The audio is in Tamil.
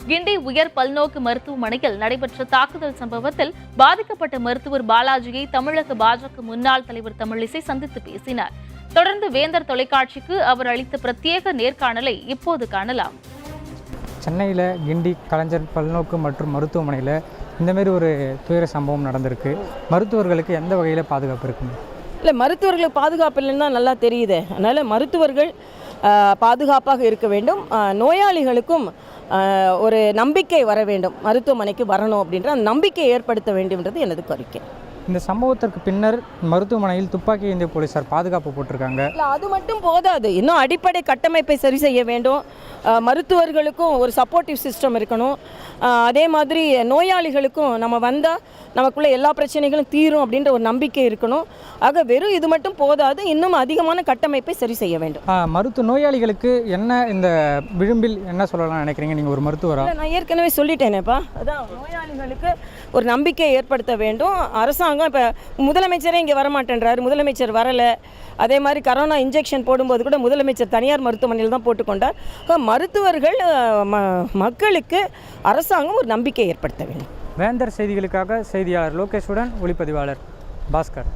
கிண்டி உயர் பல்நோக்கு மருத்துவமனையில் நடைபெற்ற தாக்குதல் சம்பவத்தில் பாதிக்கப்பட்ட மருத்துவர் பாலாஜியை தமிழக பாஜக முன்னாள் தலைவர் தமிழிசை சந்தித்து பேசினார். தொடர்ந்து வேந்தர் தொலைக்காட்சிக்கு அவர் அளித்த பிரத்யேக நேர்காணலை இப்போது காணலாம். சென்னையில் கிண்டி கலைஞர் பல்நோக்கு மற்றும் மருத்துவமனையில் இந்தமாரி ஒரு துயர சம்பவம் நடந்திருக்கு. மருத்துவர்களுக்கு எந்த வகையில் பாதுகாப்பு இருக்குங்க? இல்லை, மருத்துவர்களுக்கு பாதுகாப்பு இல்லைன்னு தான் நல்லா தெரியுது. அதனால் மருத்துவர்கள் பாதுகாப்பாக இருக்க வேண்டும். நோயாளிகளுக்கும் ஒரு நம்பிக்கை வர வேண்டும், மருத்துவமனைக்கு வரணும் அப்படின்ற அந்த நம்பிக்கையை ஏற்படுத்த வேண்டும்ன்றது எனது கோரிக்கை. இந்த சம்பவத்திற்கு பின்னர் மருத்துவமனையில் துப்பாக்கி ஏந்திய போலீசார் பாதுகாப்பு போட்டிருக்காங்க. இல்லை, அது மட்டும் போதாது, இன்னும் அடிப்படை கட்டமைப்பை சரி செய்ய வேண்டும். மருத்துவர்களுக்கும் ஒரு சப்போர்ட்டிவ் சிஸ்டம் இருக்கணும். அதே மாதிரி நோயாளிகளுக்கும் நம்ம வந்தால் நமக்குள்ளே எல்லா பிரச்சனைகளும் தீரும் அப்படின்ற ஒரு நம்பிக்கை இருக்கணும். ஆக வெறும் இது மட்டும் போதாது, இன்னும் அதிகமான கட்டமைப்பை சரி செய்ய வேண்டும். நோயாளிகளுக்கு என்ன இந்த விளிம்பில் என்ன சொல்லலாம் நினைக்கிறீங்க நீங்கள் ஒரு மருத்துவராக? நான் ஏற்கனவே சொல்லிட்டேனேப்பா, அதான் நோயாளிகளுக்கு ஒரு நம்பிக்கையை ஏற்படுத்த வேண்டும். அரசாங்கம் இப்போ முதலமைச்சரே இங்கே வரமாட்டேன்றாரு, முதலமைச்சர் வரலை. அதே மாதிரி கரோனா இன்ஜெக்ஷன் போடும்போது கூட முதலமைச்சர் தனியார் மருத்துவமனையில் தான் போட்டுக்கொண்டார். மருத்துவர்கள் மக்களுக்கு அரசாங்கம் ஒரு நம்பிக்கை ஏற்படுத்த வேண்டும். வேந்தர் செய்திகளுக்காக செய்தியாளர் லோகேஷுடன் ஒளிப்பதிவாளர் பாஸ்கர்.